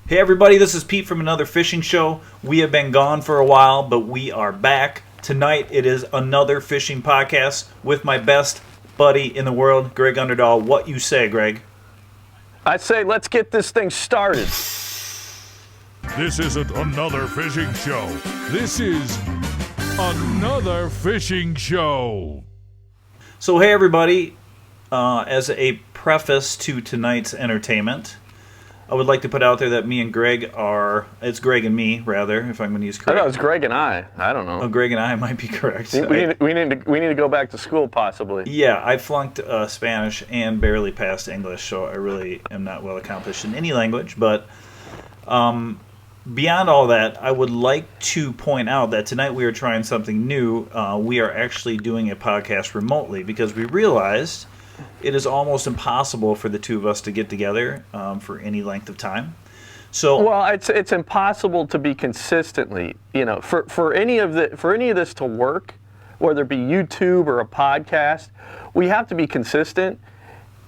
Hey everybody, this is Pete from Another Fishing Show. We have been gone for a while, but we are back. Tonight it is another fishing podcast with my best buddy in the world, Greg Underdahl. What you say, Greg? I say let's get this thing started. This isn't another fishing show. This is another fishing show. So hey everybody, as a preface to tonight's entertainment, I would like to put out there that me and Greg are, it's Greg and me, rather, if I'm going to use correct. I thought it was Greg and I don't know. Oh, Greg and I might be correct. We need to go back to school, possibly. Yeah, I flunked Spanish and barely passed English, so I really am not well accomplished in any language. But beyond all that, I would like to point out that tonight we are trying something new. We are actually doing a podcast remotely because we realized it is almost impossible for the two of us to get together for any length of time. So, well, it's impossible to be consistently, for any of this to work, whether it be YouTube or a podcast, we have to be consistent.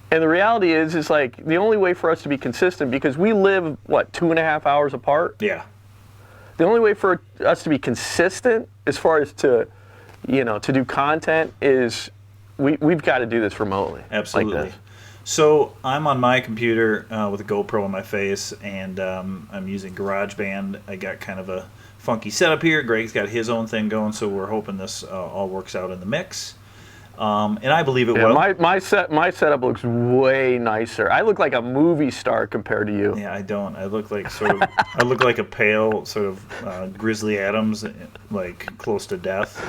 And the reality is like the only way for us to be consistent, because we live 2.5 hours apart. Yeah. The only way for us to be consistent, as far as to do content, is we've got to do this remotely. Absolutely. Like this. So I'm on my computer with a GoPro on my face, and I'm using GarageBand. I got kind of a funky setup here. Greg's got his own thing going, so we're hoping this all works out in the mix. And I believe it will. My setup looks way nicer. I look like a movie star compared to you. Yeah, I don't. I look like I look like a pale sort of Grizzly Adams, like close to death.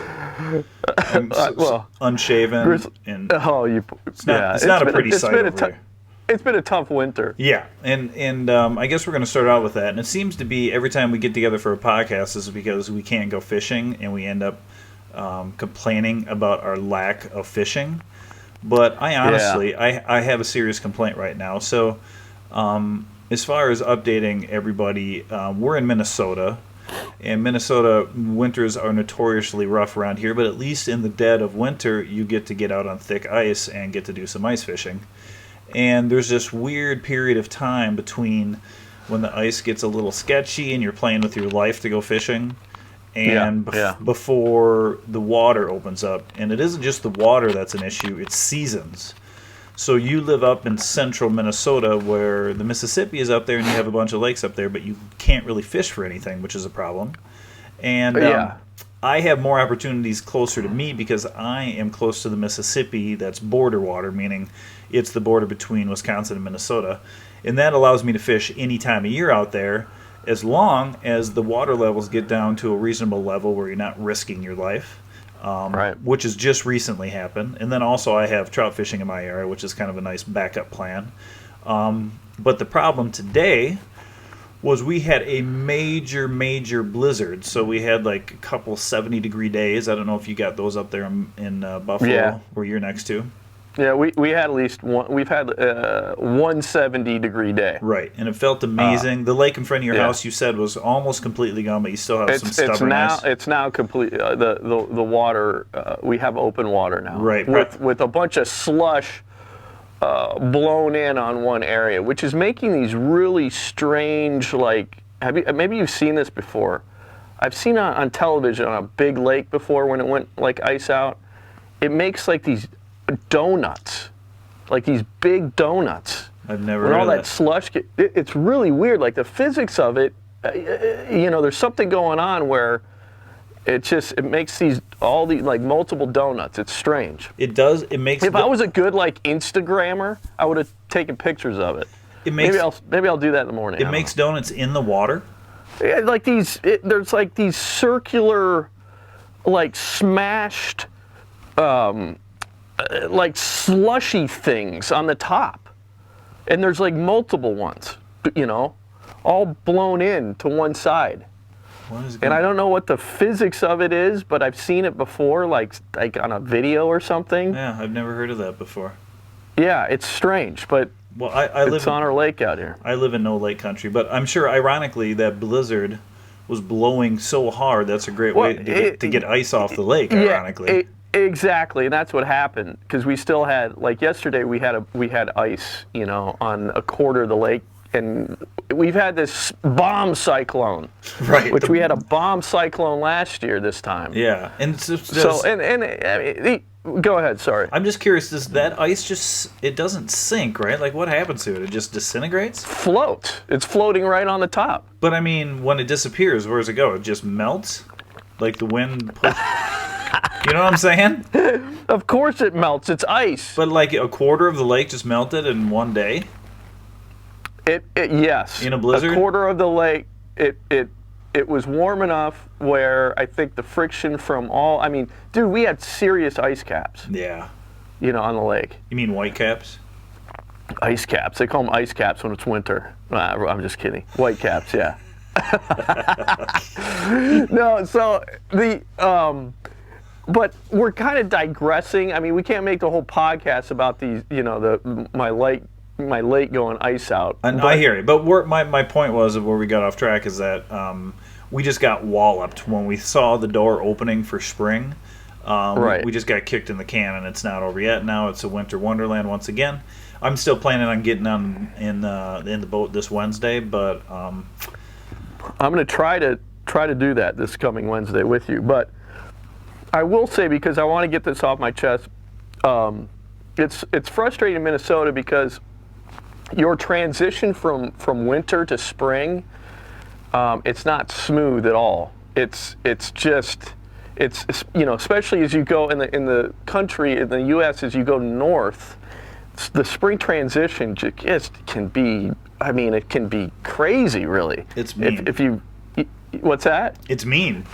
Unshaven. It's not a pretty sight over there. It's been a tough winter. Yeah, and I guess we're going to start out with that. And it seems to be every time we get together for a podcast is because we can't go fishing, and we end up complaining about our lack of fishing. But I honestly, I have a serious complaint right now. So as far as updating everybody, we're in Minnesota. And Minnesota winters are notoriously rough around here, but at least in the dead of winter, you get out on thick ice and get to do some ice fishing. And there's this weird period of time between when the ice gets a little sketchy and you're playing with your life to go fishing, and before the water opens up. And it isn't just the water that's an issue, it's seasons. So you live up in central Minnesota where the Mississippi is up there and you have a bunch of lakes up there, but you can't really fish for anything, which is a problem. And I have more opportunities closer to me because I am close to the Mississippi. That's border water, meaning it's the border between Wisconsin and Minnesota. And that allows me to fish any time of year out there, as long as the water levels get down to a reasonable level where you're not risking your life, which has just recently happened. And then also I have trout fishing in my area, which is kind of a nice backup plan. But the problem today was we had a major blizzard. So we had like a couple 70-degree days. I don't know if you got those up there in Buffalo, where you're next to. Yeah, we had at least one. We've had 170-degree day. Right, and it felt amazing. The lake in front of your house, you said, was almost completely gone, but you still have some stubborn ice. It's now complete. The water. We have open water now. Right, with a bunch of slush blown in on one area, which is making these really strange. Like, maybe you've seen this before. I've seen it on television on a big lake before when it went like ice out. It makes like these donuts, like these big donuts. I've never when heard all of that slush it's really weird. Like the physics of it, there's something going on where it makes all these like multiple donuts. It's strange. It does. It makes. If I was a good like Instagrammer, I would have taken pictures of it. Maybe I'll do that in the morning. It makes donuts in the water. Like there's like these circular, like smashed, like slushy things on the top, and there's like multiple ones, all blown in to one side. And I don't know what the physics of it is, but I've seen it before, like on a video or something. Yeah, I've never heard of that before. Yeah, it's strange, but it's on our lake out here. I live in no lake country, but I'm sure, ironically, that blizzard was blowing so hard. That's a great way to get ice off the lake, ironically. Exactly, and that's what happened, because we still had, like yesterday, we had ice, on a quarter of the lake, and we've had this bomb cyclone, Right. which we had a bomb cyclone last year this time. Yeah, and Go ahead. Sorry. I'm just curious. Does that ice it doesn't sink, right? Like, what happens to it? It just disintegrates? Float. It's floating right on the top. But I mean, when it disappears, where does it go? It just melts? Like the wind pushes... You know what I'm saying? Of course it melts. It's ice. But like a quarter of the lake just melted in one day? Yes. In a blizzard? A quarter of the lake, it was warm enough where I think the friction from all... I mean, dude, we had serious ice caps. Yeah. On the lake. You mean white caps? Ice caps. They call them ice caps when it's winter. I'm just kidding. White caps, yeah. No, so but we're kind of digressing. I mean, we can't make the whole podcast about these, my lake going ice out. And I hear it, but my point was of where we got off track is that we just got walloped when we saw the door opening for spring. Right. We just got kicked in the can, and it's not over yet. Now it's a winter wonderland once again. I'm still planning on getting on in the boat this Wednesday, but I'm going to try to do that this coming Wednesday with you. But I will say, because I want to get this off my chest, it's frustrating in Minnesota because your transition from winter to spring, it's not smooth at all. It's especially as you go in the country, in the U.S., as you go north, the spring transition just can be, it can be crazy, really. It's mean. What's that? It's mean.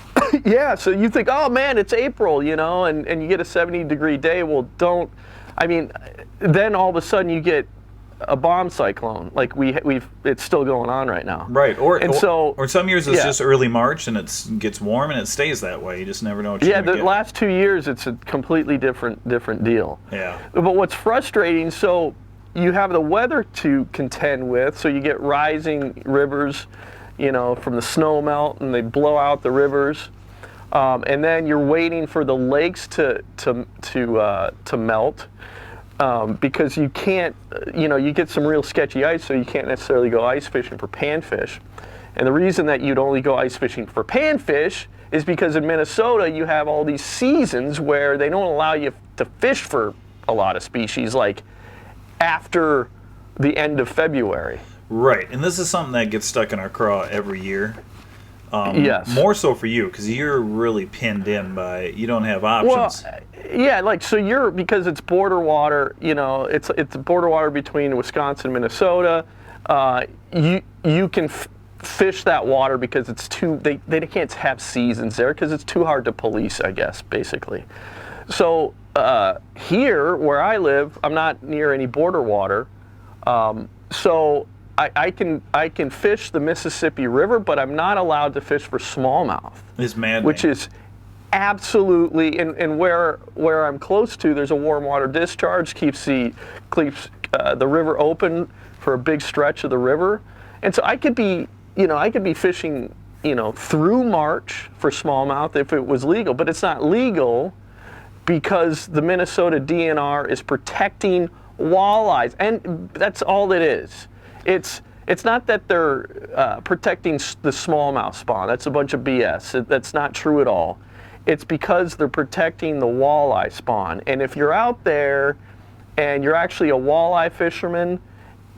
Yeah, so you think, oh man, it's April, and you get a 70-degree day. Well, then all of a sudden you get a bomb cyclone. Like it's still going on right now. Right, or some years it's yeah. just early March and it gets warm and it stays that way. You just never know what you're going to get. The last 2 years it's a completely different deal. Yeah. But what's frustrating, so you have the weather to contend with, so you get rising rivers, from the snow melt, and they blow out the rivers, and then you're waiting for the lakes to melt. Because you can't, you get some real sketchy ice, so you can't necessarily go ice fishing for panfish. And the reason that you'd only go ice fishing for panfish is because in Minnesota you have all these seasons where they don't allow you to fish for a lot of species, like after the end of February. Right, and this is something that gets stuck in our craw every year. Yes. More so for you, because you're really pinned in by, you don't have options. Well, yeah, because it's border water, it's border water between Wisconsin and Minnesota. You can fish that water because it's they can't have seasons there because it's too hard to police, I guess, basically. So here, where I live, I'm not near any border water, so I can fish the Mississippi River, but I'm not allowed to fish for smallmouth. It's maddening. Which is absolutely, and where I'm close to, there's a warm water discharge, keeps the river open for a big stretch of the river, and so I could be fishing, through March for smallmouth if it was legal, but it's not legal because the Minnesota DNR is protecting walleyes, and that's all it is. It's not that they're protecting the smallmouth spawn. That's a bunch of BS. That's not true at all. It's because they're protecting the walleye spawn. And if you're out there and you're actually a walleye fisherman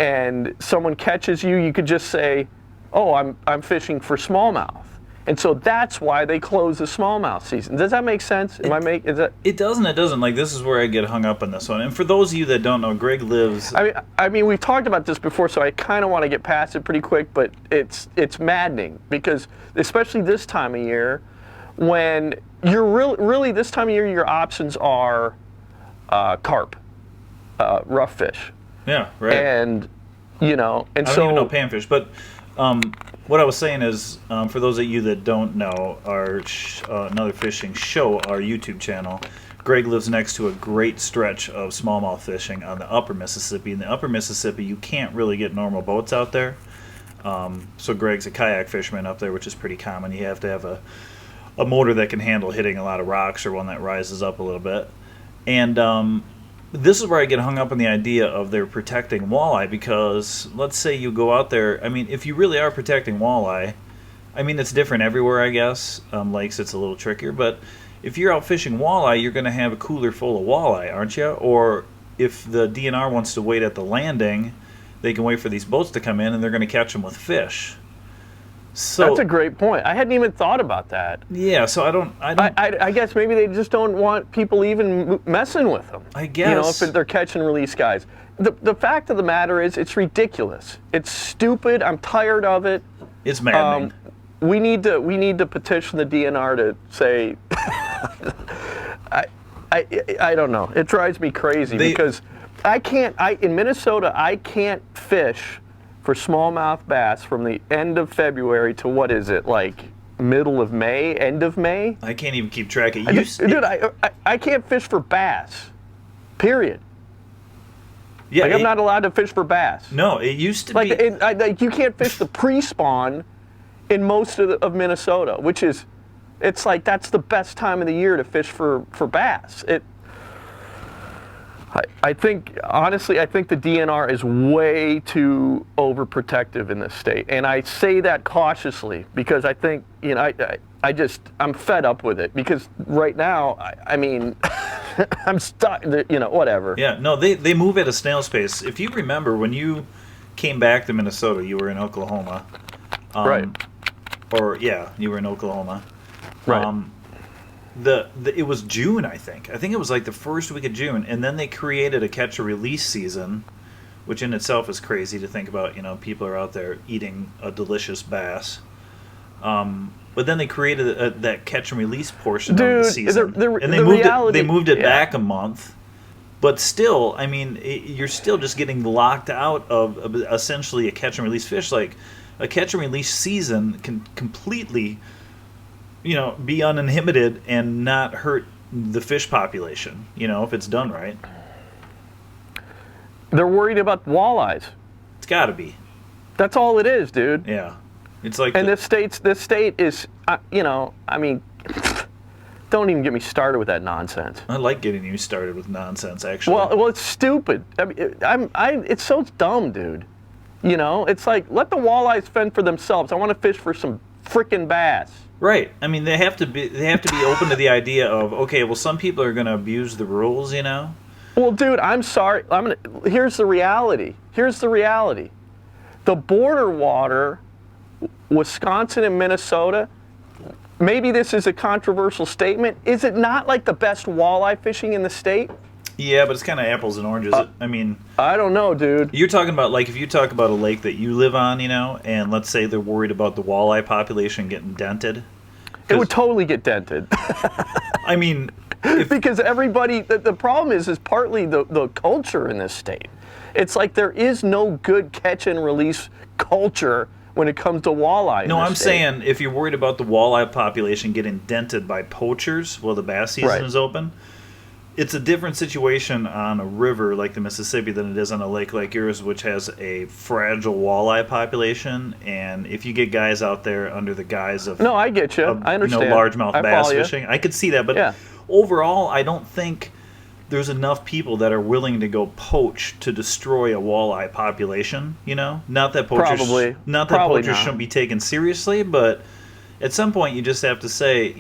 and someone catches you, you could just say, oh, I'm fishing for smallmouth. And so that's why they close the smallmouth season. Does that make sense? It doesn't. It doesn't. Like, this is where I get hung up on this one. And for those of you that don't know, Greg lives... I mean, we've talked about this before, so I kind of want to get past it pretty quick, but it's maddening because, especially this time of year, when you're really this time of year, your options are carp, rough fish. Yeah, right. And, I don't even know panfish, but... what I was saying is, for those of you that don't know, our Another Fishing Show, our YouTube channel, Greg lives next to a great stretch of smallmouth fishing on the upper Mississippi. In the upper Mississippi, you can't really get normal boats out there. So Greg's a kayak fisherman up there, which is pretty common. You have to have a motor that can handle hitting a lot of rocks or one that rises up a little bit. And this is where I get hung up on the idea of they're protecting walleye, because let's say you go out there. I mean, if you really are protecting walleye, I mean, it's different everywhere, I guess. Lakes, it's a little trickier, but if you're out fishing walleye, you're going to have a cooler full of walleye, aren't you? Or if the DNR wants to wait at the landing, they can wait for these boats to come in, and they're going to catch them with fish. So That's a great point. I hadn't even thought about that. yeah. So I guess maybe they just don't want people even messing with them. I guess. If they're catch and release guys. The fact of the matter is, it's ridiculous. It's stupid. I'm tired of it. It's maddening. We need to petition the DNR to say. I don't know. It drives me crazy because in Minnesota I can't fish for smallmouth bass from the end of February to what is it, like middle of May, end of May? I can't even keep track of Dude, I can't fish for bass. Period. Yeah, I'm not allowed to fish for bass. No, it used to be. Like you can't fish the pre-spawn in most of Minnesota, which is, it's like that's the best time of the year to fish for bass. I think, honestly, I think the DNR is way too overprotective in this state. And I say that cautiously because I think, I'm fed up with it because right now, I mean, I'm stuck, whatever. Yeah, no, they move at a snail's pace. If you remember, when you came back to Minnesota, you were in Oklahoma. Right. You were in Oklahoma. Right. It was June, I think. I think it was like the first week of June, and then they created a catch and release season, which in itself is crazy to think about. People are out there eating a delicious bass. But then they created that catch and release portion of the season, and they moved it back a month. But still, I mean, you're still just getting locked out of essentially a catch and release fish. Like a catch and release season can completely, be uninhibited and not hurt the fish population, if it's done right. They're worried about walleyes. It's got to be. That's all it is, dude. Yeah. It's like this state is, I mean, don't even get me started with that nonsense. I like getting you started with nonsense, actually. Well, it's stupid. I mean, it's so dumb, dude. It's like, let the walleyes fend for themselves. I want to fish for some frickin' bass. Right. I mean, they have to be open to the idea of, okay, well, some people are going to abuse the rules, Well, dude, I'm sorry. Here's the reality. The border water, Wisconsin and Minnesota, maybe this is a controversial statement. Is it not like the best walleye fishing in the state? Yeah, but it's kind of apples and oranges. I mean, I don't know, dude. You're talking about, like, if you talk about a lake that you live on, and let's say they're worried about the walleye population getting dented. It would totally get dented. I mean, because everybody, the problem is partly the culture in this state. It's like there is no good catch and release culture when it comes to walleye. No, I'm saying if you're worried about the walleye population getting dented by poachers while the bass season is open, it's a different situation on a river like the Mississippi than it is on a lake like yours, which has a fragile walleye population. And if you get guys out there under the guise of I get you. I understand. Largemouth bass fishing, I could see that. But overall, I don't think there's enough people that are willing to go poach to destroy a walleye population. Not that poachers shouldn't be taken seriously, but at some point you just have to say,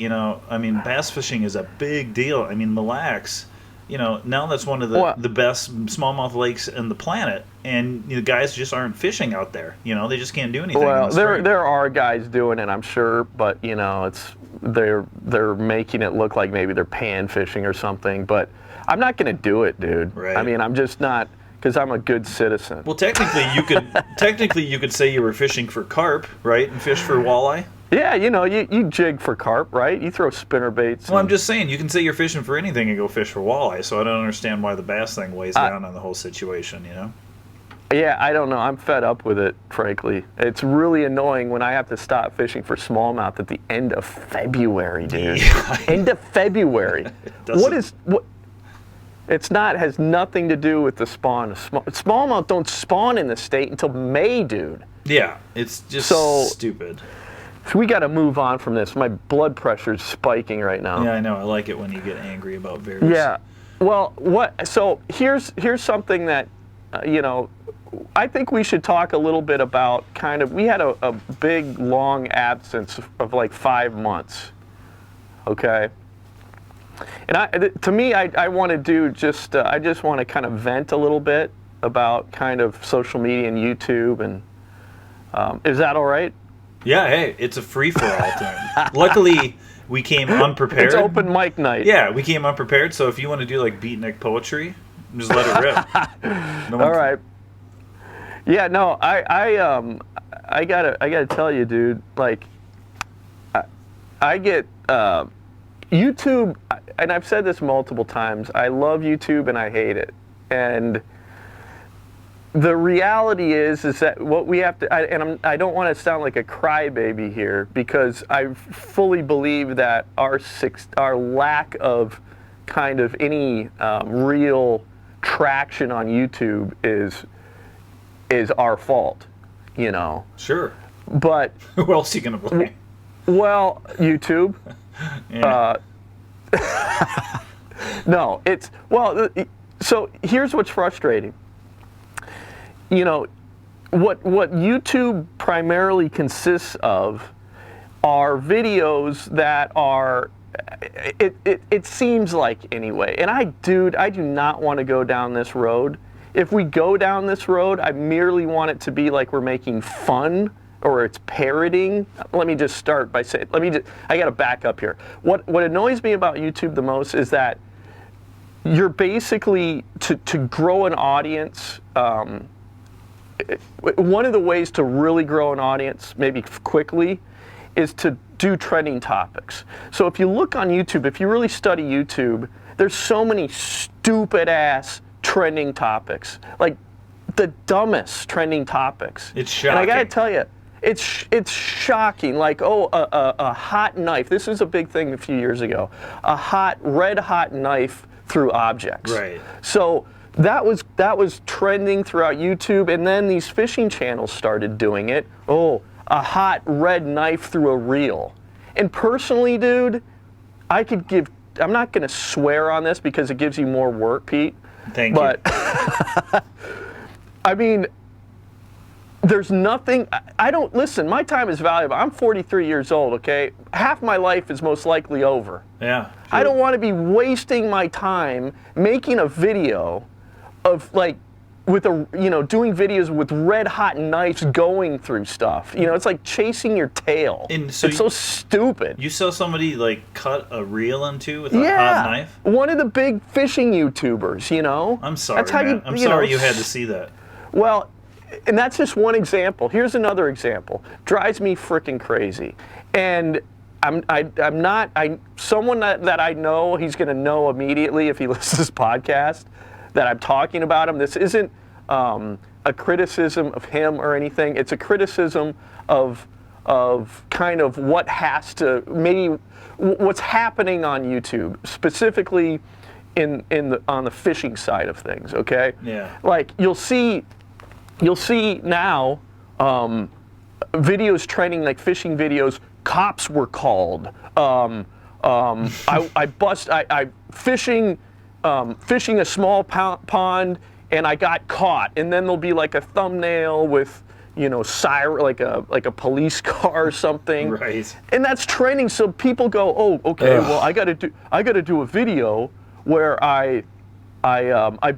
I mean, bass fishing is a big deal. I mean, Mille Lacs, now that's one of the best smallmouth lakes in the planet, and the guys just aren't fishing out there. They just can't do anything. Well, there are guys doing it, I'm sure, but they're making it look like maybe they're pan fishing or something. But I'm not going to do it, dude. Right. I mean, I'm just not, because I'm a good citizen. Well, technically you could say you were fishing for carp, right, and fish for walleye. Yeah, you jig for carp, right? You throw spinner baits. Well, I'm just saying, you can say you're fishing for anything and go fish for walleye, so I don't understand why the bass thing weighs down on the whole situation, Yeah, I don't know. I'm fed up with it, frankly. It's really annoying when I have to stop fishing for smallmouth at the end of February, dude. Yeah. End of February. Has nothing to do with the spawn. Smallmouth don't spawn in the state until May, dude. Yeah, it's just stupid. So we got to move on from this. My blood pressure's spiking right now. Yeah, I know. I like it when you get angry about veers. Yeah. Well, so here's something that, I think we should talk a little bit about we had a big, long absence of like 5 months, okay? And to me, I want to do I just want to kind of vent a little bit about kind of social media and YouTube, and is that all right? Yeah, hey, it's a free-for-all thing. Luckily, we came unprepared. It's open mic night. Yeah, we came unprepared, so if you want to do like beatnik poetry, just let it rip. All right. Yeah, no, I gotta tell you, dude, like, I get YouTube, and I've said this multiple times, I love YouTube and I hate it. And the reality is that what we have to, I don't want to sound like a crybaby here, because I fully believe that our lack of kind of any real traction on YouTube is our fault, Sure. But who else are you gonna blame? Well, YouTube. Yeah. No, so here's what's frustrating. What YouTube primarily consists of are videos that are, it seems like anyway, and I do not want to go down this road. If we go down this road, I merely want it to be like we're making fun or it's parroting. Let me just start by saying, I got to back up here. What annoys me about YouTube the most is that you're basically, to grow an audience, one of the ways to really grow an audience, maybe quickly, is to do trending topics. So if you look on YouTube, if you really study YouTube, there's so many stupid ass trending topics, like the dumbest trending topics. It's shocking. And I gotta tell you, it's shocking. Like, a hot knife. This was a big thing a few years ago. A red hot knife through objects. Right. So that was trending throughout YouTube, and then these fishing channels started doing it. Oh, a hot red knife through a reel. And personally, dude, I'm not going to swear on this because it gives you more work, Pete. Thank you. I mean, there's nothing, listen, my time is valuable. I'm 43 years old, okay? Half my life is most likely over. Yeah. Sure. I don't want to be wasting my time making a video of like, doing videos with red hot knives going through stuff. It's like chasing your tail. And so it's so stupid. You saw somebody like cut a reel into with a hot knife? One of the big fishing YouTubers, I'm sorry, That's how man. I'm sorry you had to see that. Well, and that's just one example. Here's another example. Drives me freaking crazy. And someone that I know, he's going to know immediately if he listens to this podcast that I'm talking about him. This isn't a criticism of him or anything. It's a criticism of kind of what's happening on YouTube, specifically on the fishing side of things. Okay. Yeah. Like you'll see now videos trending, like fishing videos. Cops were called. I fishing a small pond and I got caught. And then there'll be like a thumbnail with siren, like a police car or something. Right. And that's trending. So people go, oh, okay, well I gotta do a video where I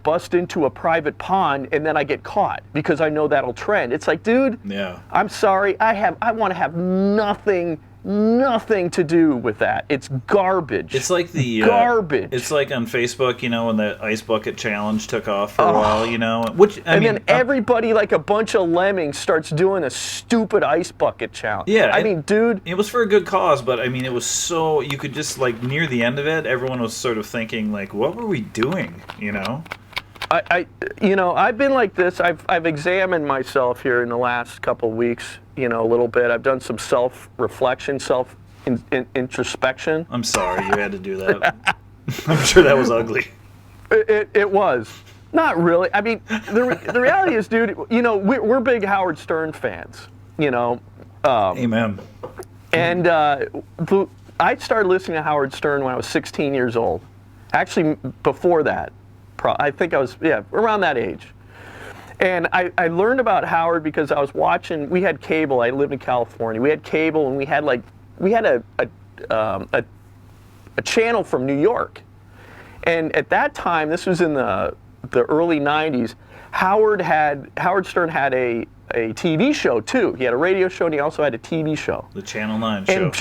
bust into a private pond and then I get caught because I know that'll trend. It's like, dude, yeah. I'm sorry, I want to have nothing to do with that. It's garbage. It's like the garbage. It's like on Facebook, when the ice bucket challenge took off for a while, which then everybody, like a bunch of lemmings, starts doing a stupid ice bucket challenge. Yeah, I mean, dude, it was for a good cause, but I mean, it was so you could just like near the end of it, everyone was sort of thinking like, what were we doing? I've been like this. I've examined myself here in the last couple of weeks, a little bit. I've done some self-reflection, introspection. I'm sorry you had to do that. I'm sure that was ugly. It was. Not really. I mean, the reality is, dude, we're big Howard Stern fans, Amen. And I started listening to Howard Stern when I was 16 years old. Actually, before that, I think I was around that age. And I learned about Howard because I was watching. We had cable. I lived in California. We had cable, and we had a channel from New York. And at that time, this was in the early '90s. Howard Stern had a TV show too. He had a radio show, and he also had a TV show. The Channel 9 show. And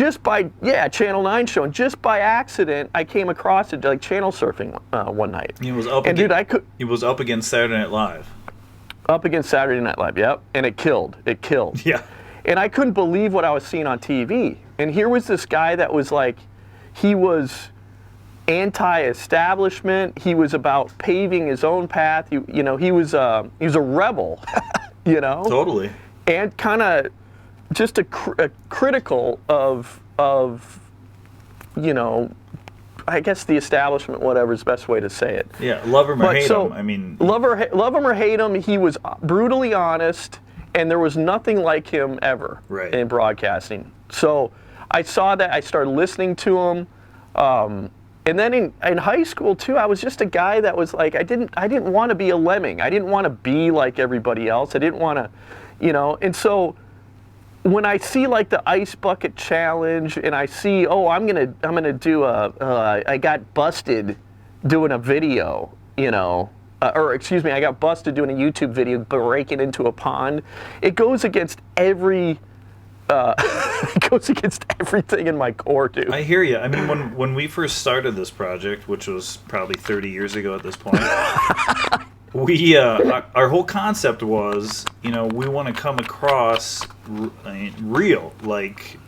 Channel 9 show. And just by accident, I came across it like channel surfing one night. He was up. He was up against Saturday Night Live. Up against Saturday Night Live, yep. And it killed. Yeah. And I couldn't believe what I was seeing on TV. And here was this guy that was like, he was anti-establishment. He was about paving his own path. He was a rebel, Totally. And kind of just a critical of I guess the establishment, whatever is the best way to say it. Yeah, love him or hate him. I mean, love him or hate him, he was brutally honest, and there was nothing like him ever in broadcasting. So I saw that. I started listening to him, and then in high school too, I was just a guy that was like, I didn't want to be a lemming. I didn't want to be like everybody else. I didn't want to, and so. When I see like the ice bucket challenge, and I see, I'm gonna do I got busted doing a video, or excuse me, I got busted doing a YouTube video breaking into a pond. It goes against it goes against everything in my core, dude. I hear you. I mean, when we first started this project, which was probably 30 years ago at this point. Our whole concept was, we want to come across real, like,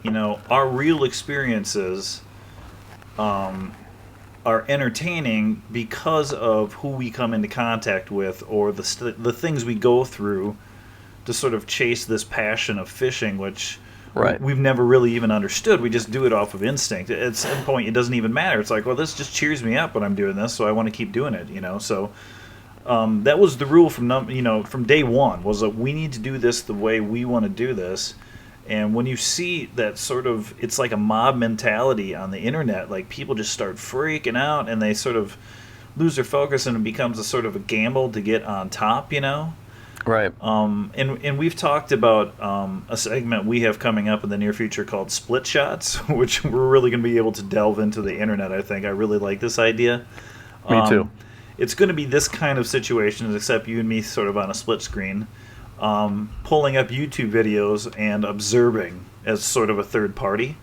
our real experiences are entertaining because of who we come into contact with, or the things we go through to sort of chase this passion of fishing, which we've never really even understood. We just do it off of instinct. At some point, it doesn't even matter. It's like, well, this just cheers me up when I'm doing this, so I want to keep doing it, so... that was the rule from day one, was that we need to do this the way we want to do this. And when you see that sort of, it's like a mob mentality on the internet, like people just start freaking out and they sort of lose their focus, and it becomes a sort of a gamble to get on top, Right. And we've talked about a segment we have coming up in the near future called Split Shots, which we're really going to be able to delve into the internet, I think. I really like this idea. Me too. It's going to be this kind of situation, except you and me sort of on a split screen, pulling up YouTube videos and observing as sort of a third party.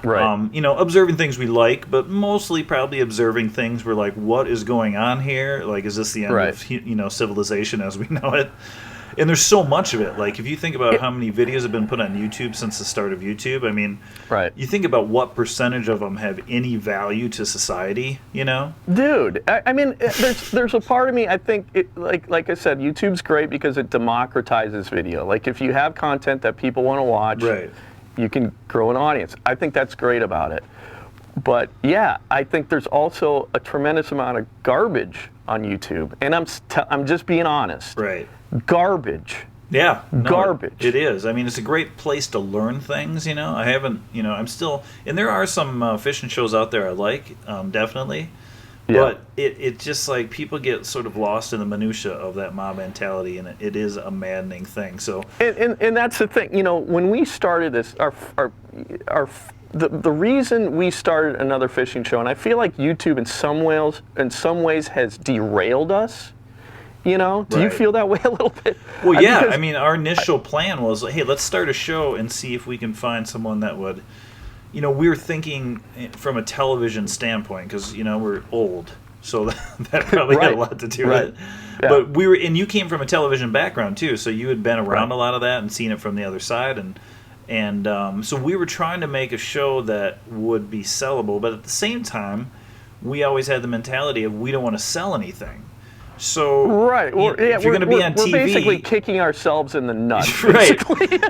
Right. Observing things we like, but mostly probably observing things we're like, what is going on here? Like, is this the end of civilization as we know it? And there's so much of it. Like, if you think about how many videos have been put on YouTube since the start of YouTube, I mean, you think about what percentage of them have any value to society, Dude, I mean, there's a part of me, I think, like I said, YouTube's great because it democratizes video. Like, if you have content that people want to watch, you can grow an audience. I think that's great about it. But, yeah, I think there's also a tremendous amount of garbage on YouTube. And I'm just being honest. Right. Garbage. Yeah. No, garbage. It is. I mean, it's a great place to learn things, I haven't, I'm still, and there are some fishing shows out there I like, definitely. Yeah. But it just like people get sort of lost in the minutia of that mob mentality, and it is a maddening thing. So and that's the thing, when we started this, the reason we started another fishing show, and I feel like YouTube in some ways has derailed us. Do you feel that way a little bit? Well, yeah. I mean, our initial plan was, hey, let's start a show and see if we can find someone that would, we were thinking from a television standpoint because, we're old. So that probably had a lot to do with it. Yeah. But and you came from a television background too, so you had been around a lot of that and seen it from the other side. And so we were trying to make a show that would be sellable, but at the same time, we always had the mentality of we don't want to sell anything. So if you're going to be on TV, we're basically kicking ourselves in the nuts. Right.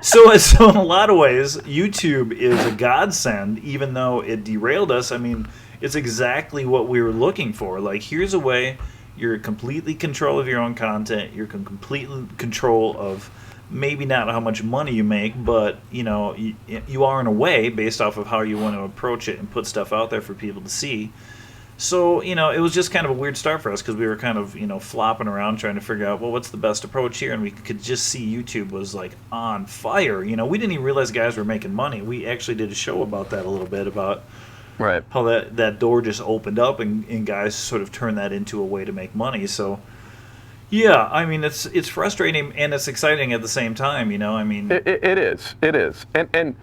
So in a lot of ways, YouTube is a godsend, even though it derailed us. I mean, it's exactly what we were looking for. Like, here's a way you're completely in control of your own content. You're in complete control of maybe not how much money you make, but you are in a way based off of how you want to approach it and put stuff out there for people to see. So, it was just kind of a weird start for us because we were kind of, flopping around trying to figure out, well, what's the best approach here? And we could just see YouTube was like on fire. We didn't even realize guys were making money. We actually did a show about that a little bit, about Right. how that door just opened up and guys sort of turned that into a way to make money. So, yeah, I mean, it's frustrating and it's exciting at the same time, I mean. It is. And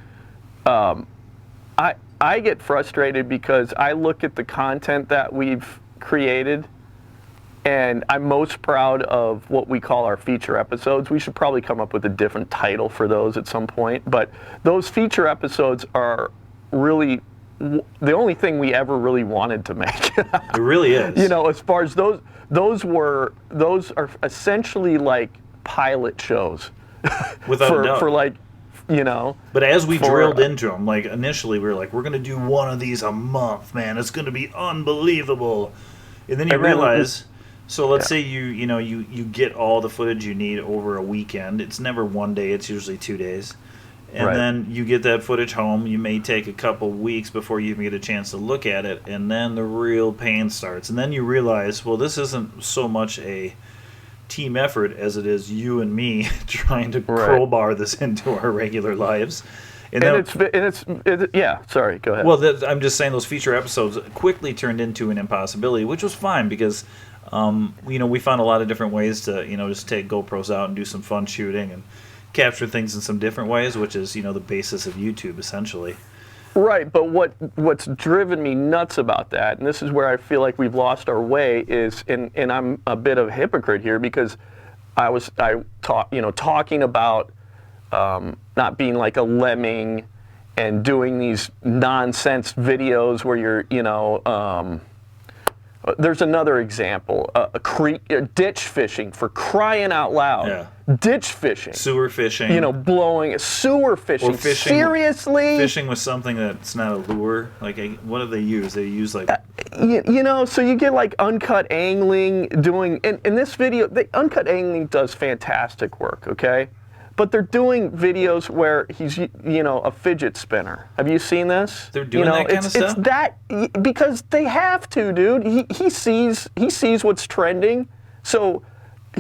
I get frustrated because I look at the content that we've created, and I'm most proud of what we call our feature episodes. We should probably come up with a different title for those at some point, but those feature episodes are really the only thing we ever really wanted to make. It really is. As far as those are essentially like pilot shows. Without a doubt. For like, But as we drilled into them, like initially we were like, we're going to do one of these a month, man. It's going to be unbelievable. And then you realize, so let's say you get all the footage you need over a weekend. It's never one day, it's usually 2 days. And then you get that footage home. You may take a couple weeks before you even get a chance to look at it. And then the real pain starts. And then you realize, well, this isn't so much a team effort as it is you and me trying to crowbar this into our regular lives. Sorry, go ahead. Well, I'm just saying those feature episodes quickly turned into an impossibility, which was fine because, we found a lot of different ways to, just take GoPros out and do some fun shooting and capture things in some different ways, which is, the basis of YouTube, essentially. Right, but what's driven me nuts about that, and this is where I feel like we've lost our way, is, and I'm a bit of a hypocrite here because talking about not being like a lemming and doing these nonsense videos where you're, there's another example, ditch fishing, for crying out loud. Yeah. Ditch fishing. Sewer fishing. Blowing, sewer fishing. Or fishing. Seriously? Fishing with something that's not a lure. Like, what do they use? They use like... so you get like uncut angling doing, and in this video, uncut angling does fantastic work, okay? But they're doing videos where he's, a fidget spinner. Have you seen this? They're doing that kind of stuff? It's that, because they have to, dude. He sees what's trending, so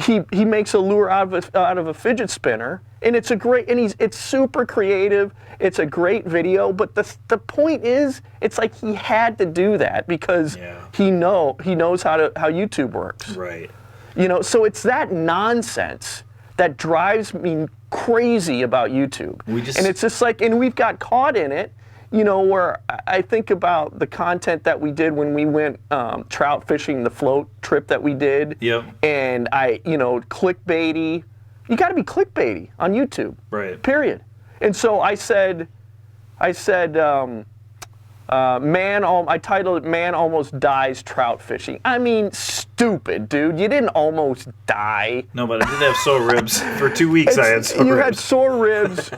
he makes a lure out of a fidget spinner, and it's it's super creative. It's a great video, but the point is, it's like he had to do that because he knows how YouTube works. Right. So it's that nonsense that drives me crazy about YouTube. And it's just like, and we've got caught in it, where I think about the content that we did when we went trout fishing, the float trip that we did. Yep. And clickbaity. You got to be clickbaity on YouTube. Right. Period. And so I said, I titled it "Man Almost Dies Trout Fishing." I mean, stupid, dude. You didn't almost die. No, but I did have sore ribs. For 2 weeks I had sore ribs. You had sore ribs,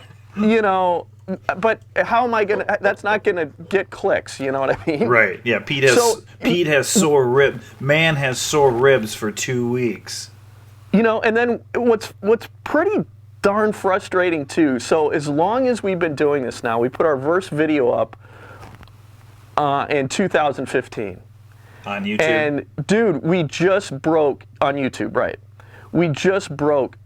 but how am I going to, that's not going to get clicks, you know what I mean? Right, yeah, Pete has sore ribs. Man has sore ribs for 2 weeks. And then what's pretty darn frustrating too, so as long as we've been doing this now, we put our verse video up in 2015. On YouTube? And, dude, we just broke, on YouTube, right. We just broke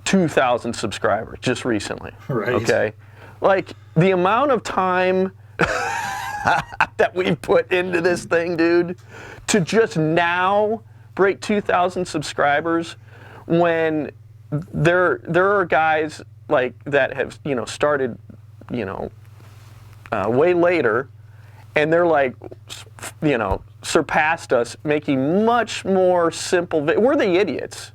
2,000 subscribers just recently. Right. Okay? Like, the amount of time that we put into this thing, dude, to just now break 2,000 subscribers when there are guys, like, that have, started, way later, and they're like, surpassed us, making much more simple. We're the idiots.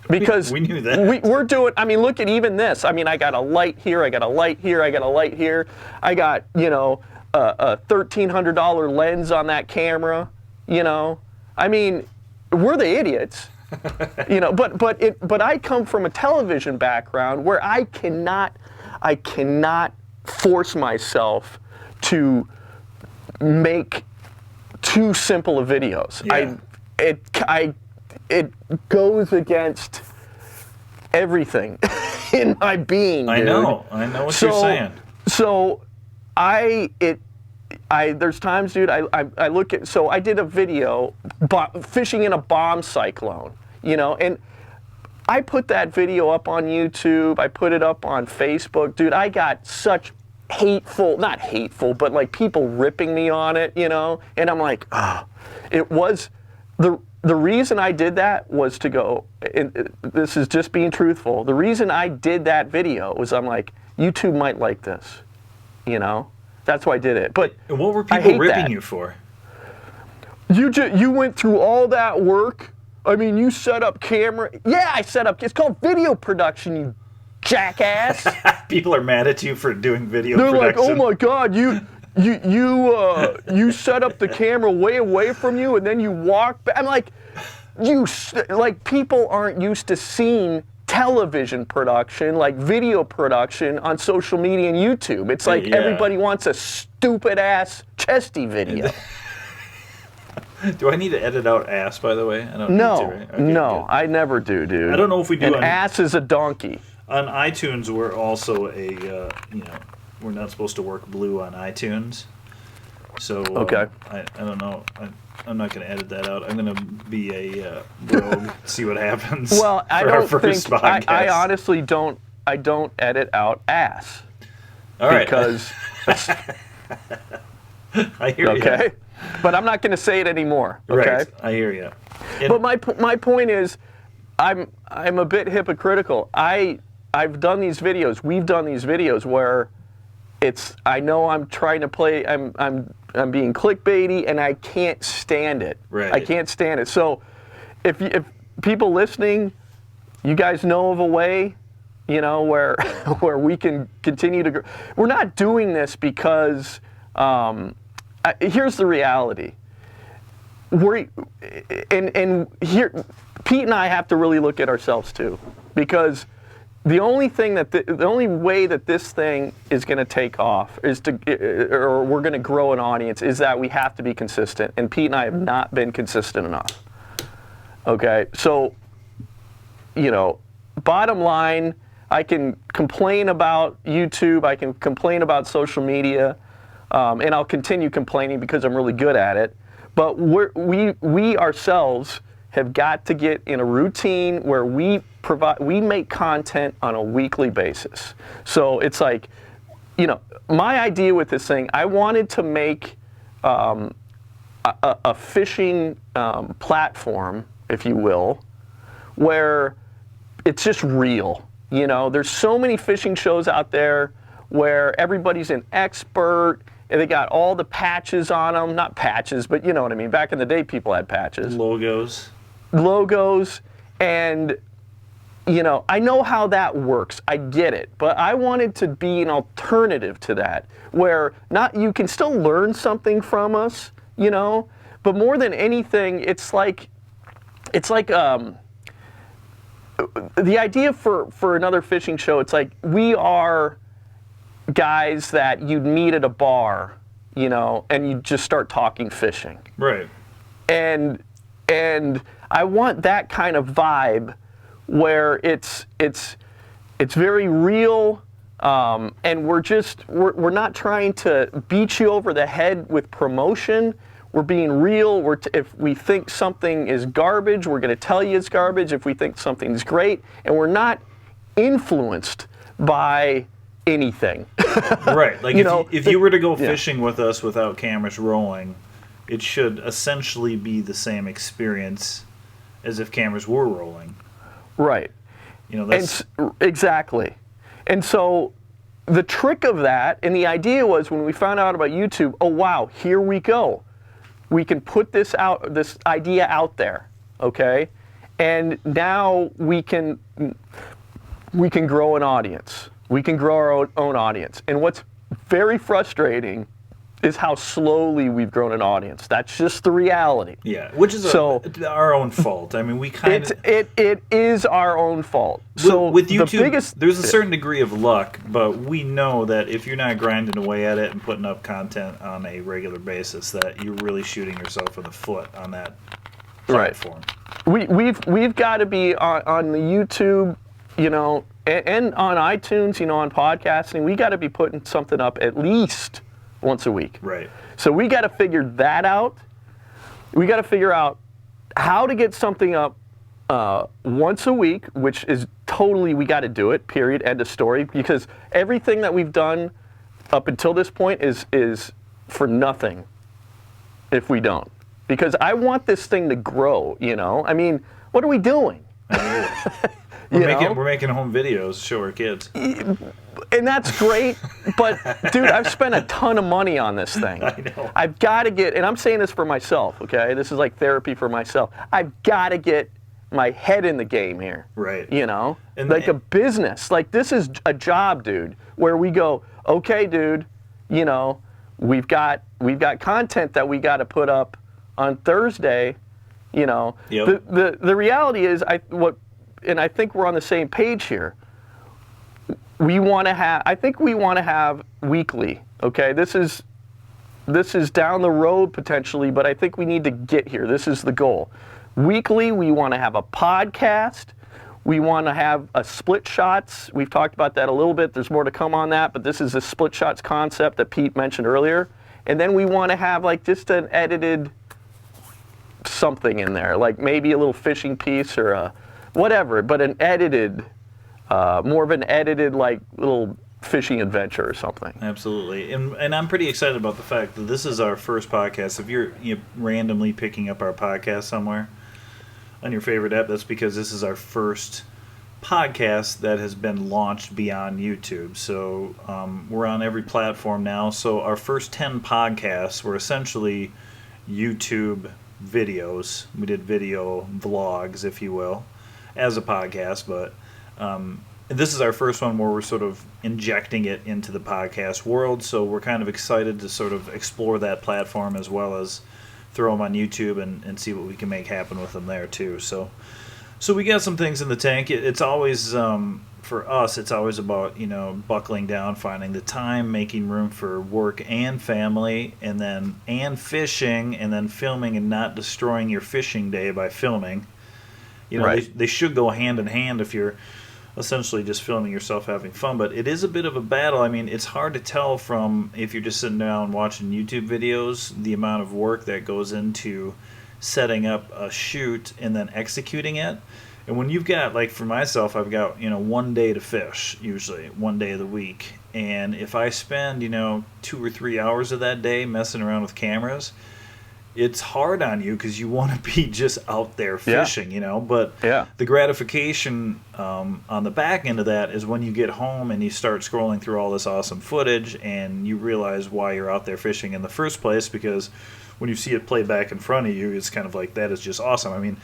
Because we knew that. We're doing. I mean, look at even this. I mean, I got a light here. I got a light here. I got a light here. I got a $1,300 lens on that camera. I mean, we're the idiots. But I come from a television background where I cannot force myself to make too simple of videos. Yeah. It goes against everything in my being, dude. I know what you're saying. So there's times, dude, I look at, so I did a video fishing in a bomb cyclone, and I put that video up on YouTube, I put it up on Facebook, dude, I got such not hateful, but like people ripping me on it, and I'm like, it was, the reason I did that was to go, and this is just being truthful, the reason I did that video was I'm like, YouTube might like this, That's why I did it. But and what were people ripping you for? You went through all that work. I mean, you set up camera. Yeah, I set up. It's called video production, you jackass. People are mad at you for doing video They're production. like, oh my God, you set up the camera way away from you, and then you walk back. I'm like, people aren't used to seeing television production, like video production on social media and YouTube. It's like everybody wants a stupid ass chesty video. Do I need to edit out ass, by the way? I don't need to, right? Okay, no, I never do, dude. I don't know if we do. An ass is a donkey. On iTunes, we're also we're not supposed to work blue on iTunes. So okay. I don't know. I'm not going to edit that out. I'm going to be a rogue, see what happens. Well, I don't think. I honestly don't. I don't edit out ass. All right. Because. I hear you. Okay. But I'm not going to say it anymore. Okay. Right. I hear you. But my point is, I'm a bit hypocritical. I've done these videos. We've done these videos where I know I'm trying to play. I'm being clickbaity, and I can't stand it. Right. I can't stand it. So, if people listening, you guys know of a way, where where we can continue to grow. We're not doing this because. Here's the reality. Here, Pete and I have to really look at ourselves too, because the only way that this thing is going to take off or we're going to grow an audience is that we have to be consistent. And Pete and I have not been consistent enough. Okay, so, bottom line, I can complain about YouTube, I can complain about social media, and I'll continue complaining because I'm really good at it. But we ourselves have got to get in a routine where we make content on a weekly basis. So it's like, my idea with this thing, I wanted to make a fishing platform, if you will, where it's just real. There's so many fishing shows out there where everybody's an expert and they got all the patches on them. Not patches, but you know what I mean. Back in the day, people had patches. Logos. And, I know how that works. I get it. But I wanted to be an alternative to that, where you can still learn something from us, but more than anything, it's like the idea for another fishing show, it's like we are guys that you'd meet at a bar, and you just start talking fishing. Right. And I want that kind of vibe where it's very real, and we're not trying to beat you over the head with promotion. We're being real. If we think something is garbage, we're going to tell you it's garbage. If we think something's great, and we're not influenced by anything. Right. Like if you were to go fishing with us without cameras rolling, it should essentially be the same experience as if cameras were rolling. Right. That's exactly. And so the trick of that, and the idea was when we found out about YouTube, oh wow, here we go. We can put this idea out there, okay? And now we can grow an audience. We can grow our own audience. And what's very frustrating is how slowly we've grown an audience. That's just the reality. Yeah, which is our own fault. I mean, we kind of... It is our own fault. With YouTube, there's a certain degree of luck, but we know that if you're not grinding away at it and putting up content on a regular basis, that you're really shooting yourself in the foot on that platform. Right. We've got to be on the YouTube, and on iTunes, on podcasting, we got to be putting something up at least once a week. Right. So we got to figure that out. We got to figure out how to get something up once a week, which is totally, we got to do it, period, end of story, because everything that we've done up until this point is for nothing if we don't. Because I want this thing to grow, you know? I mean, what are we doing? We're making home videos to show our kids. And that's great, but dude, I've spent a ton of money on this thing. I know. I've got to get, and I'm saying this for myself, okay? This is like therapy for myself. I've got to get my head in the game here. Right. You know? And like a business. Like this is a job, dude, where we go, okay, dude, you know, we've got content that we got to put up on Thursday, you know. Yep. The reality is and I think we're on the same page here. I think we want to have weekly, okay? This is down the road potentially, but I think we need to get here. This is the goal. Weekly, we want to have a podcast. We want to have a split shots. We've talked about that a little bit. There's more to come on that, but this is a split shots concept that Pete mentioned earlier. And then we want to have like just an edited something in there, like maybe a little fishing piece or a whatever, but an edited, more of an edited like little fishing adventure or something. Absolutely. And I'm pretty excited about the fact that this is our first podcast. If you're randomly picking up our podcast somewhere on your favorite app, that's because this is our first podcast that has been launched beyond YouTube. So we're on every platform now. So our first 10 podcasts were essentially YouTube videos. We did video vlogs, if you will, as a podcast, but this is our first one where we're sort of injecting it into the podcast world, so we're kind of excited to sort of explore that platform as well as throw them on YouTube and see what we can make happen with them there too. So we got some things in the tank. It's always, for us, it's always about, buckling down, finding the time, making room for work and family, and fishing, and then filming and not destroying your fishing day by filming. Right. They should go hand in hand if you're essentially just filming yourself having fun, but it is a bit of a battle. I mean, it's hard to tell from if you're just sitting down watching YouTube videos, the amount of work that goes into setting up a shoot and then executing it. And when you've got, like for myself, I've got, one day to fish, usually, one day of the week. And if I spend, 2 or 3 hours of that day messing around with cameras, it's hard on you because you want to be just out there fishing, But the gratification on the back end of that is when you get home and you start scrolling through all this awesome footage and you realize why you're out there fishing in the first place, because when you see it play back in front of you, it's kind of like, that is just awesome. I mean,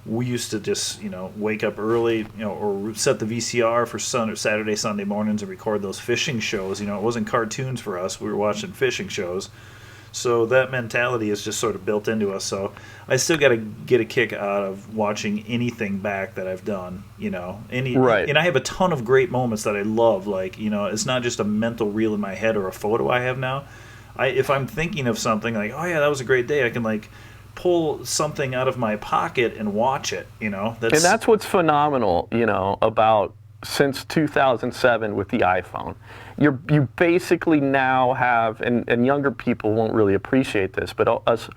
we used to just, wake up early, or set the VCR for Saturday, Sunday mornings and record those fishing shows. It wasn't cartoons for us. We were watching fishing shows. So that mentality is just sort of built into us. So I still got to get a kick out of watching anything back that I've done, Right. And I have a ton of great moments that I love. Like, it's not just a mental reel in my head or a photo I have now. If I'm thinking of something like, oh yeah, that was a great day, I can like pull something out of my pocket and watch it, And that's what's phenomenal, about since 2007 with the iPhone. You basically now have, and younger people won't really appreciate this, but us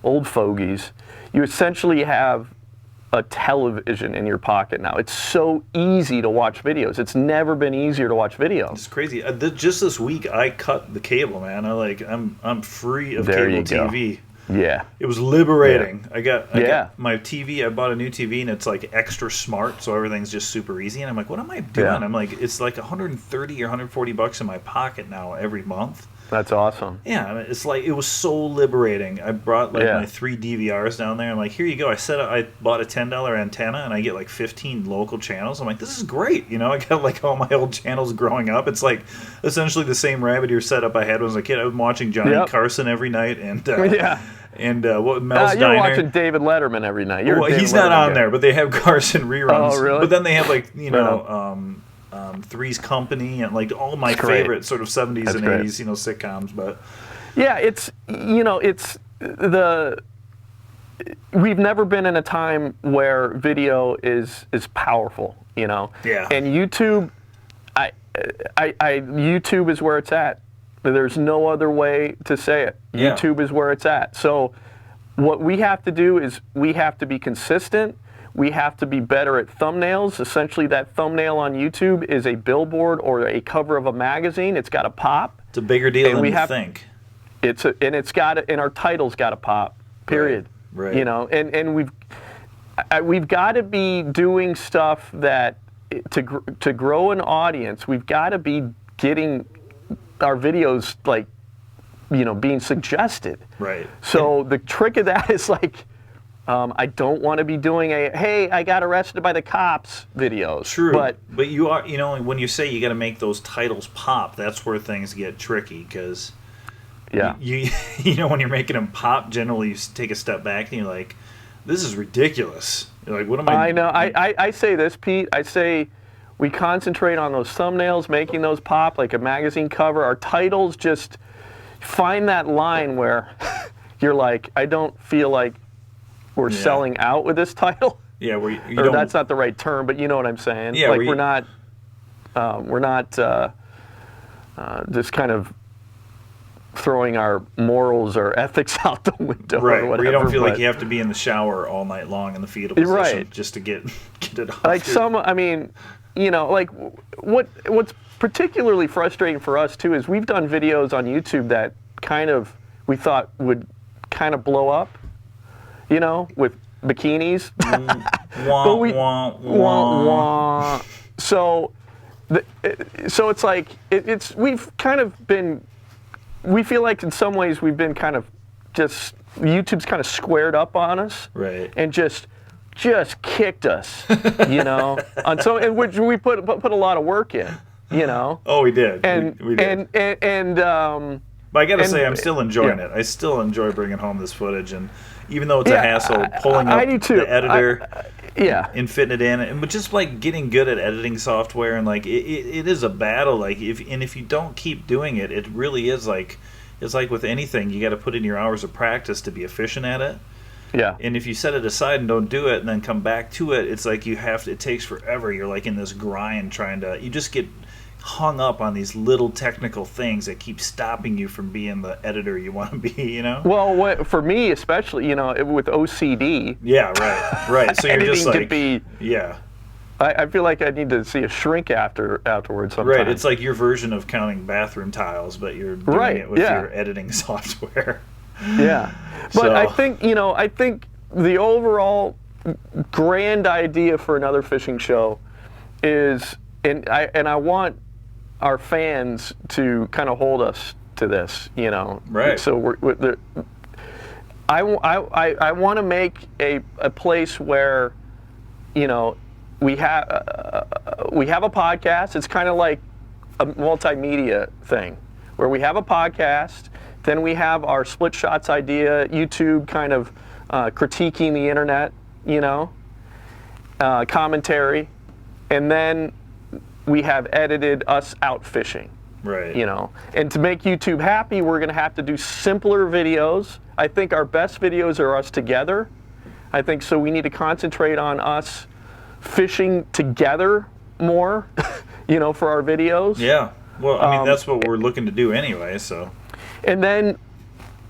old fogies, you essentially have a television in your pocket now. It's so easy to watch videos. It's never been easier to watch videos. It's crazy. Just this week, I cut the cable, man. I'm free of there cable you go. TV. Yeah. It was liberating. Yeah. I got my TV. I bought a new TV, and it's like extra smart, so everything's just super easy. And I'm like, what am I doing? Yeah. I'm like, it's like $130 or $140 in my pocket now every month. That's awesome. Yeah, I mean, it's like, it was so liberating. I brought my 3 DVRs down there. I'm like, here you go. I bought a $10 antenna, and I get like 15 local channels. I'm like, this is great. I got like all my old channels growing up. It's like essentially the same rabbit ear setup I had when I was a kid. I was watching Johnny Carson every night, and what Mel's you're Diner. watching David Letterman every night. He's not on there, but they have Carson reruns. Oh, really? But then they have like Three's Company and like all my favorite sort of 70s and 80s sitcoms. But yeah, it's we've never been in a time where video is powerful, Yeah. And YouTube, YouTube is where it's at. There's no other way to say it. Yeah. YouTube is where it's at. So what we have to do is we have to be consistent. We have to be better at thumbnails. Essentially, that thumbnail on YouTube is a billboard or a cover of a magazine. It's got to pop. It's a bigger deal than you think. And our title's got to pop. Period. Right. You know, and we've got to be doing stuff that to grow an audience. We've got to be getting our videos like, you know, being suggested. Right. So the trick of that is like, I don't want to be doing hey, I got arrested by the cops videos. True. But you are, you know, when you say you got to make those titles pop, that's where things get tricky because you know, when you're making them pop, generally you take a step back and you're like, this is ridiculous. You're like, what am I? I know. I say this, Pete. I say we concentrate on those thumbnails, making those pop like a magazine cover. Our titles, just find that line where you're like, I don't feel like we're selling out with this title. Yeah, where you or don't, that's not the right term, but you know what I'm saying. Yeah, like we're not just kind of throwing our morals or ethics out the window. right, or whatever. where you don't feel like you have to be in the shower all night long in the fetal position just to get it off. Like I mean, you know, like what's particularly frustrating for us too is we've done videos on YouTube that kind of we thought would kind of blow up, you know, with bikinis. Wah, wah, wah. So it's like we've kind of been. We feel like in some ways we've been kind of just YouTube's kind of squared up on us, right? And just kicked us, you know. On so in which we put a lot of work in, you know. Oh, we did. And we did. But I gotta say, I'm still enjoying it. I still enjoy bringing home this footage, and even though it's a hassle pulling up the editor, and fitting it in, but just like getting good at editing software, and like it is a battle. Like if you don't keep doing it, it really is like it's like with anything, you got to put in your hours of practice to be efficient at it. Yeah. And if you set it aside and don't do it, and then come back to it, it's like you have to. It takes forever. You're like in this grind trying to. You just get hung up on these little technical things that keep stopping you from being the editor you want to be, you know? Well, for me especially, you know, with OCD. Yeah, right. So you're just like, I feel like I need to see a shrink afterwards sometimes. Right, it's like your version of counting bathroom tiles, but you're doing it with your editing software. Yeah. But I think the overall grand idea for another fishing show is, and I want our fans to kind of hold us to this, you know. Right. So I want to make a place where, you know, we have a podcast. It's kind of like a multimedia thing, where we have a podcast, then we have our split shots idea, YouTube kind of critiquing the internet, you know, commentary, and then we have edited us out fishing. Right. You know, and to make YouTube happy, we're going to have to do simpler videos. I think our best videos are us together. I think so. We need to concentrate on us fishing together more, you know, for our videos. Yeah. Well, I mean, that's what we're looking to do anyway, so. And then,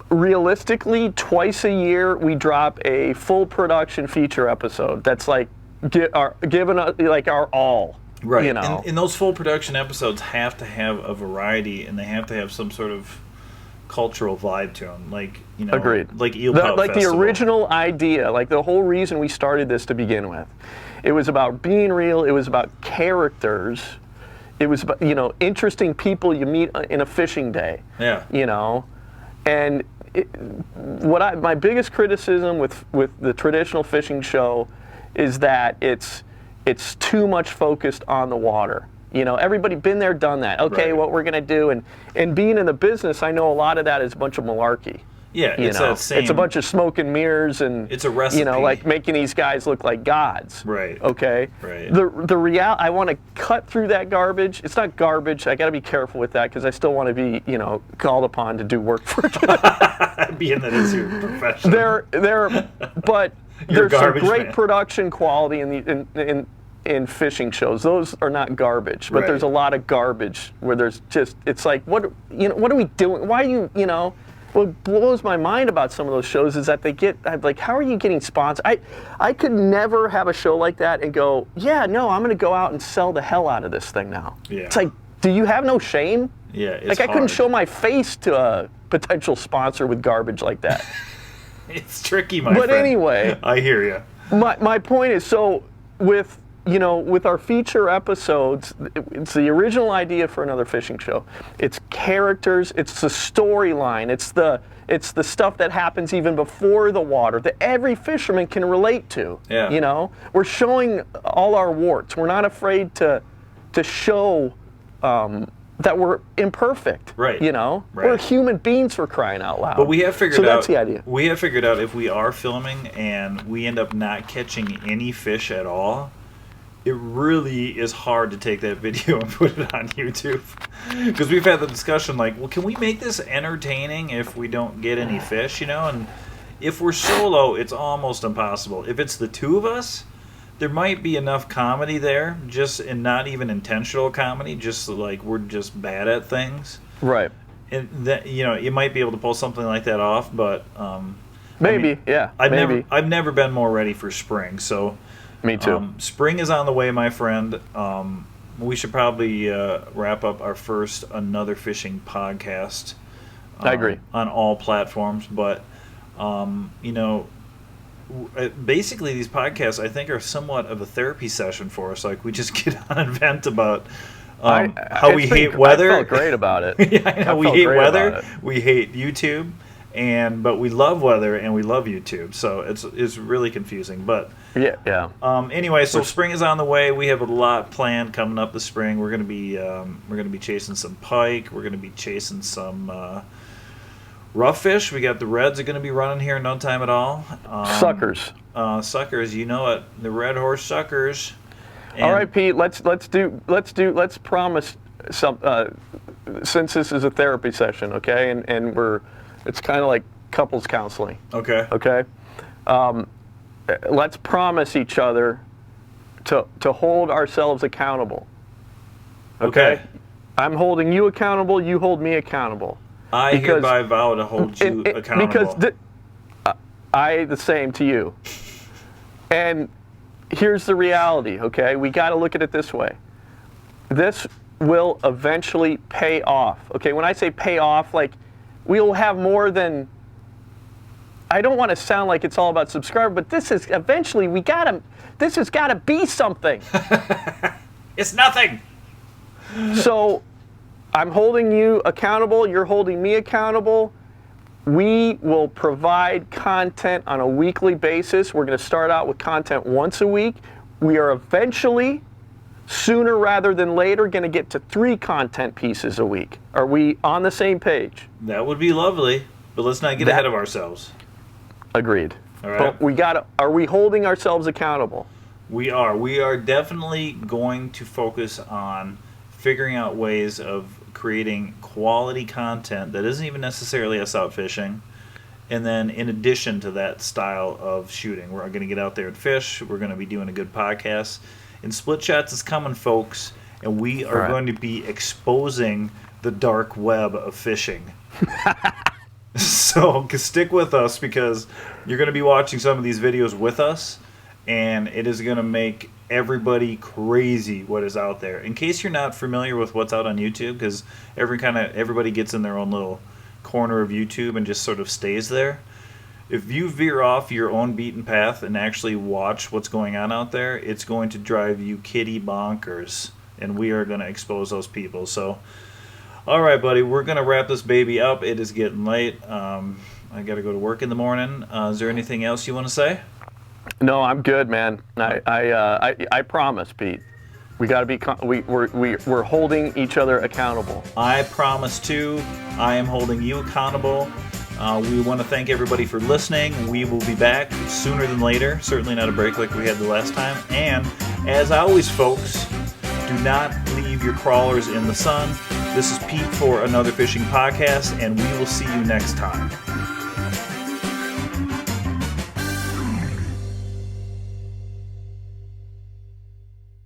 realistically, twice a year, we drop a full production feature episode that's like giving us like our all. Right. You know. And those full production episodes have to have a variety, and they have to have some sort of cultural vibe to them, like, you know, Agreed. Like Eel Pub like Festival. The original idea, like the whole reason we started this to begin with. It was about being real. It was about characters. It was about, you know, interesting people you meet in a fishing day. Yeah. You know, and my biggest criticism with the traditional fishing show is that it's too much focused on the water. You know, everybody been there, done that. Okay, Right. what we're gonna do, and being in the business, I know a lot of that is a bunch of malarkey. Yeah, it's that same. It's a bunch of smoke and mirrors, and it's a recipe. You know, like making these guys look like gods. Right. Okay. Right. The reality, I want to cut through that garbage. It's not garbage. I got to be careful with that because I still want to be, you know, called upon to do work for. Being that is your profession. But You're there's some garbage great man. production quality in in fishing shows. Those are not garbage, but Right. there's a lot of garbage where there's just, it's like, what are we doing? Why are you, what blows my mind about some of those shows is that I'm like, how are you getting sponsored? I could never have a show like that and go, yeah, no, I'm going to go out and sell the hell out of this thing now. Yeah. It's like, do you have no shame? Yeah, it's like I couldn't hard. show my face to a potential sponsor with garbage like that. It's tricky, my friend. But anyway, I hear you. my point is, so with our feature episodes, it's the original idea for another fishing show. It's characters, it's the storyline, it's the stuff that happens even before the water that every fisherman can relate to. Yeah. We're showing all our warts. We're not afraid to show that we're imperfect. Right. We're Right. human beings, for crying out loud. But we have figured so out. that's the idea. We have figured out if we are filming and we end up not catching any fish at all, it really is hard to take that video and put it on YouTube. Because we've had the discussion like, well, can we make this entertaining if we don't get any fish? And if we're solo, it's almost impossible. If it's the two of us, there might be enough comedy there, and not even intentional comedy, just like we're just bad at things. Right. And that you might be able to pull something like that off, but Maybe, I've never been more ready for spring. So Me too. Spring is on the way, my friend. We should probably wrap up our first Another Fishing podcast. I agree. On all platforms, but basically these podcasts I think are somewhat of a therapy session for us. Like we just get on and vent about how we hate weather. I felt great about it. Yeah, I know. We felt hate great weather. about it. We hate YouTube, but we love weather and we love YouTube. So it's really confusing. But yeah. Anyway, so spring is on the way. We have a lot planned coming up this spring. We're gonna be chasing some pike. We're gonna be chasing some rough fish. We got the reds are gonna be running here in no time at all. Suckers. Suckers. You know it. The red horse suckers. All right, Pete. Let's promise some. Since this is a therapy session, okay, and it's kind of like couples counseling. Okay. Okay. Let's promise each other to hold ourselves accountable. Okay. I'm holding you accountable. You hold me accountable. I hereby vow to hold you accountable. Because I the same to you. And here's the reality, okay? We got to look at it this way. This will eventually pay off. Okay, when I say pay off, like we'll have more than, I don't want to sound like it's all about subscribers, but this is eventually this has got to be something. It's nothing. So I'm holding you accountable, you're holding me accountable. We will provide content on a weekly basis. We're going to start out with content once a week. We are eventually, sooner rather than later, going to get to 3 content pieces a week. Are we on the same page? That would be lovely, but let's not get ahead of ourselves. Agreed. All right. But are we holding ourselves accountable? We are. We are definitely going to focus on figuring out ways of creating quality content that isn't even necessarily us out fishing. And then in addition to that style of shooting, we're going to get out there and fish. We're going to be doing a good podcast. And Split Shots is coming, folks. And we are going to be exposing the dark web of fishing. So stick with us because you're going to be watching some of these videos with us. And it is going to make everybody crazy what is out there. In case you're not familiar with what's out on YouTube, because everybody gets in their own little corner of YouTube and just sort of stays there. If you veer off your own beaten path and actually watch what's going on out there, it's going to drive you kitty bonkers. And we are going to expose those people. So, all right, buddy, we're going to wrap this baby up. It is getting late. I got to go to work in the morning. Is there anything else you want to say? No, I'm good, man. I promise, Pete. We got to be. We're holding each other accountable. I promise too. I am holding you accountable. We want to thank everybody for listening. We will be back sooner than later. Certainly not a break like we had the last time. And as always, folks, do not leave your crawlers in the sun. This is Pete for Another Fishing Podcast, and we will see you next time.